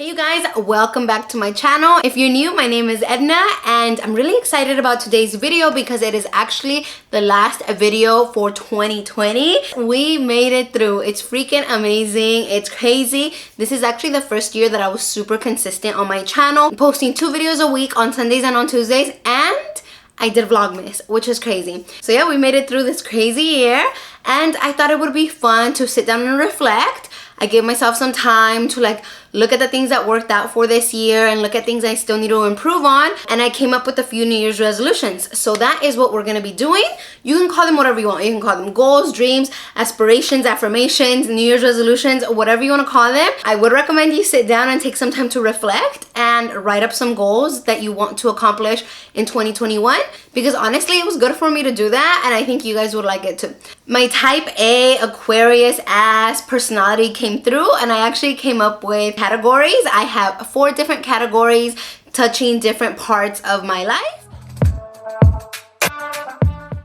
Hey you guys, welcome back to my channel. If you're new, my name is Edna and I'm really excited about today's video because it is actually the last video for 2020. We made it through. It's freaking amazing. It's crazy. This is actually the first year that I was super consistent on my channel, posting 2 videos a week on Sundays and on Tuesdays, and I did Vlogmas, which is crazy. So yeah, we made it through this crazy year and I thought it would be fun to sit down and reflect. I gave myself some time to look at the things that worked out for this year and look at things I still need to improve on, and I came up with a few New Year's resolutions. So that is what we're gonna be doing. You can call them whatever you want. You can call them goals, dreams, aspirations, affirmations, New Year's resolutions, whatever you want to call them. I would recommend you sit down and take some time to reflect and write up some goals that you want to accomplish in 2021, because honestly it was good for me to do that and I think you guys would like it too. My type A Aquarius ass personality came through and I actually came up with categories. I have 4 different categories touching different parts of my life.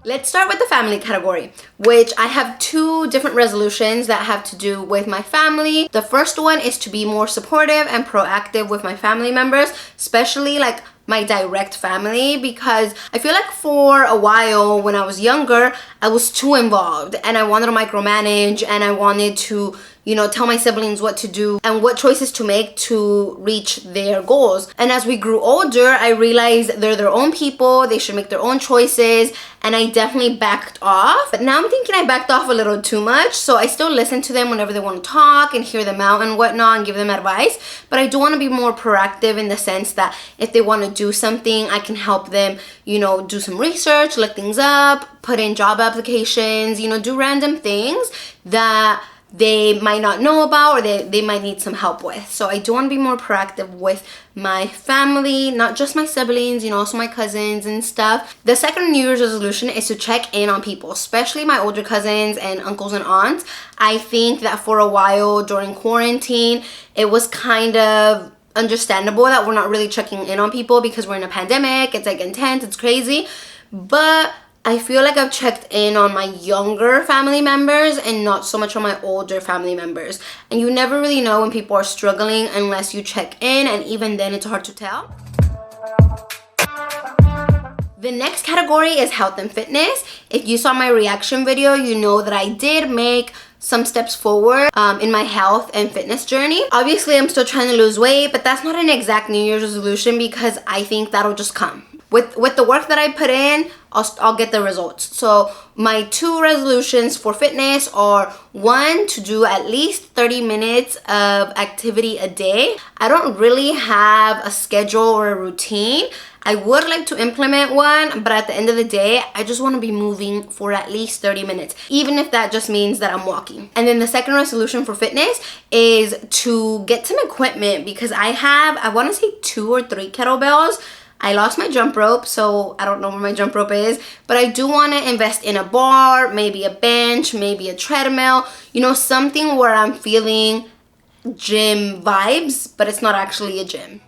Let's start with the family category, which I have 2 different resolutions that have to do with my family. The first one is to be more supportive and proactive with my family members, especially my direct family, because I feel like for a while when I was younger, I was too involved and I wanted to micromanage and I wanted to, tell my siblings what to do and what choices to make to reach their goals. And as we grew older, I realized they're their own people, they should make their own choices, and I definitely backed off. But now I'm thinking I backed off a little too much, so I still listen to them whenever they want to talk and hear them out and whatnot and give them advice. But I do want to be more proactive in the sense that if they want to do something, I can help them, do some research, look things up, put in job applications, do random things that they might not know about or they might need some help with. So I do want to be more proactive with my family, not just my siblings, also my cousins and stuff. The second New Year's resolution is to check in on people, especially my older cousins and uncles and aunts. I think that for a while during quarantine, it was kind of understandable that we're not really checking in on people because we're in a pandemic. It's intense, it's crazy. But I feel like I've checked in on my younger family members and not so much on my older family members. And you never really know when people are struggling unless you check in, and even then it's hard to tell. The next category is health and fitness. If you saw my reaction video, you know that I did make some steps forward in my health and fitness journey. Obviously, I'm still trying to lose weight, but that's not an exact New Year's resolution because I think that'll just come. With the work that I put in, I'll get the results. So my 2 resolutions for fitness are 1, to do at least 30 minutes of activity a day. I don't really have a schedule or a routine. I would like to implement one, but at the end of the day, I just want to be moving for at least 30 minutes, even if that just means that I'm walking. And then the second resolution for fitness is to get some equipment because I want to say 2 or 3 kettlebells. I lost my jump rope, so I don't know where my jump rope is, but I do want to invest in a bar, maybe a bench, maybe a treadmill, something where I'm feeling gym vibes, but it's not actually a gym.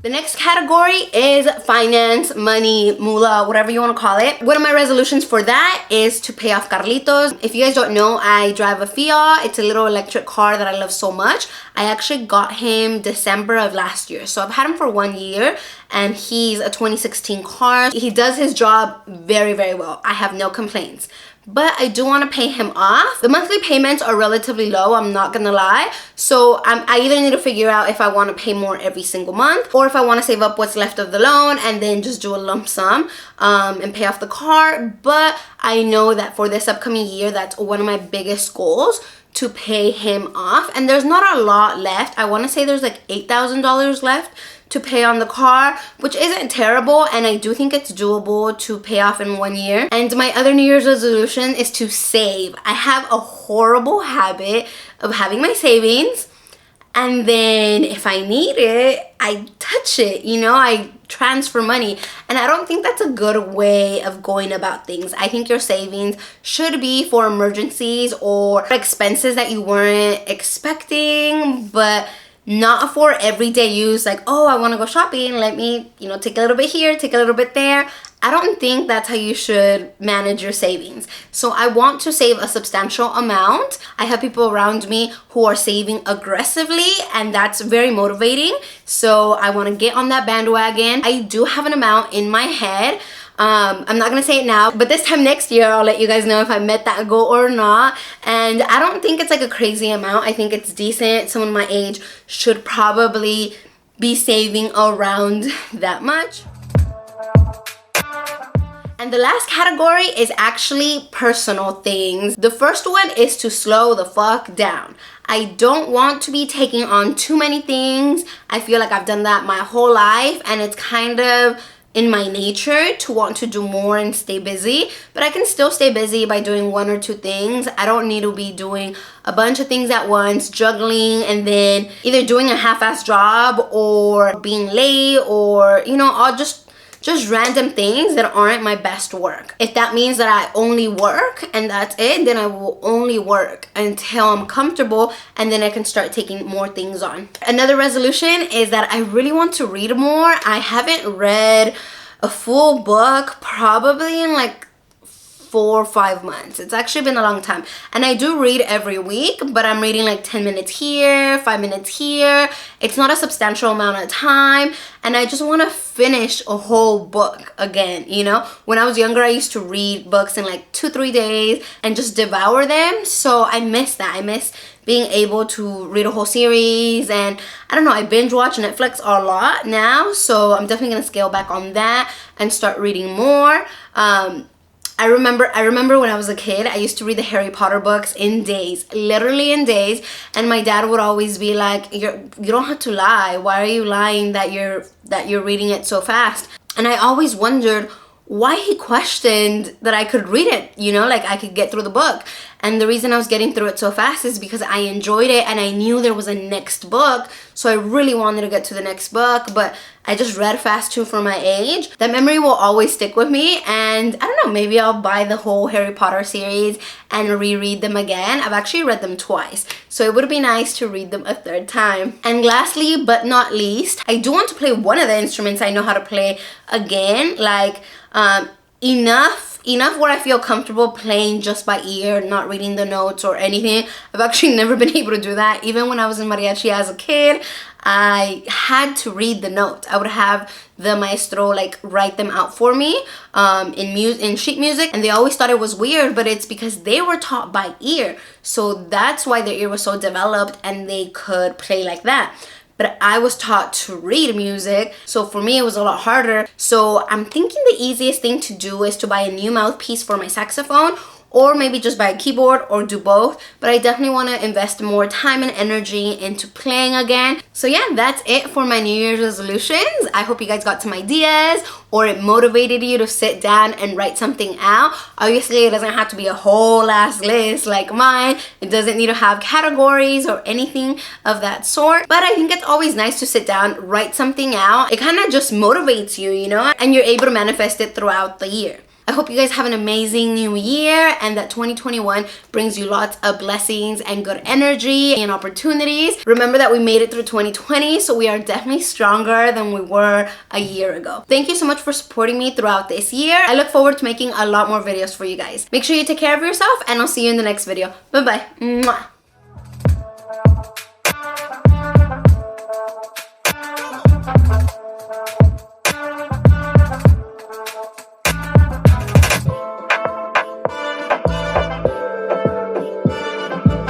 The next category is finance, money, moolah, whatever you want to call it. One of my resolutions for that is to pay off Carlitos. If you guys don't know, I drive a Fiat. It's a little electric car that I love so much. I actually got him December of last year. So I've had him for 1 year and he's a 2016 car. He does his job very, very well. I have no complaints. But I do want to pay him off. The monthly payments are relatively low, I'm not gonna lie. So I either need to figure out if I want to pay more every single month or if I want to save up what's left of the loan and then just do a lump sum and pay off the car. But I know that for this upcoming year, that's one of my biggest goals, to pay him off. And there's not a lot left. I want to say there's $8,000 left to pay on the car, which isn't terrible, and I do think it's doable to pay off in 1 year. And my other New Year's resolution is to save. I have a horrible habit of having my savings and then if I need it, I touch it, I transfer money, and I don't think that's a good way of going about things. I think your savings should be for emergencies or expenses that you weren't expecting, but not for everyday use, like, oh, I want to go shopping, let me, take a little bit here, take a little bit there. I don't think that's how you should manage your savings. So I want to save a substantial amount. I have people around me who are saving aggressively, and that's very motivating. So I want to get on that bandwagon. I do have an amount in my head. I'm not gonna say it now, but this time next year I'll let you guys know if I met that goal or not. And I don't think it's like a crazy amount. I think it's decent. Someone my age should probably be saving around that much. And the last category is actually personal things. The first one is to slow the fuck down. I don't want to be taking on too many things. I feel like I've done that my whole life, and it's kind of in my nature to want to do more and stay busy, but I can still stay busy by doing one or two things. I don't need to be doing a bunch of things at once, juggling, and then either doing a half-ass job or being late, or all just random things that aren't my best work. If that means that I only work and that's it, then I will only work until I'm comfortable, and then I can start taking more things on. Another resolution is that I really want to read more. I haven't read a full book probably in like 4 or 5 months. It's actually been a long time. And I do read every week, but I'm reading like 10 minutes here, 5 minutes here. It's not a substantial amount of time, and I just want to finish a whole book again. When I was younger, I used to read books in like 2-3 days and just devour them. So I miss that. I miss being able to read a whole series, and I don't know, I binge watch Netflix a lot now, so I'm definitely gonna scale back on that and start reading more. I remember when I was a kid, I used to read the Harry Potter books in days, literally in days, and my dad would always be like, you don't have to lie. Why are you lying that you're reading it so fast? And I always wondered why he questioned that I could read it, like I could get through the book. And the reason I was getting through it so fast is because I enjoyed it, and I knew there was a next book, so I really wanted to get to the next book, but I just read fast too for my age. That memory will always stick with me, and I don't know, maybe I'll buy the whole Harry Potter series and reread them again. I've actually read them twice, so it would be nice to read them a third time. And lastly, but not least, I do want to play one of the instruments I know how to play again, like enough where I feel comfortable playing just by ear, not reading the notes or anything. I've actually never been able to do that. Even when I was in mariachi as a kid, I had to read the notes. I would have the maestro like write them out for me in sheet music, and they always thought it was weird, but it's because they were taught by ear, so that's why their ear was so developed and they could play like that. But I was taught to read music, so for me it was a lot harder. So I'm thinking the easiest thing to do is to buy a new mouthpiece for my saxophone, or maybe just buy a keyboard, or do both. But I definitely want to invest more time and energy into playing again. So yeah, that's it for my New Year's resolutions. I hope you guys got some ideas, or it motivated you to sit down and write something out. Obviously, it doesn't have to be a whole ass list like mine. It doesn't need to have categories or anything of that sort. But I think it's always nice to sit down, write something out. It kind of just motivates you, and you're able to manifest it throughout the year. I hope you guys have an amazing new year, and that 2021 brings you lots of blessings and good energy and opportunities. Remember that we made it through 2020, so we are definitely stronger than we were a year ago. Thank you so much for supporting me throughout this year. I look forward to making a lot more videos for you guys. Make sure you take care of yourself, and I'll see you in the next video. Bye-bye. Mwah.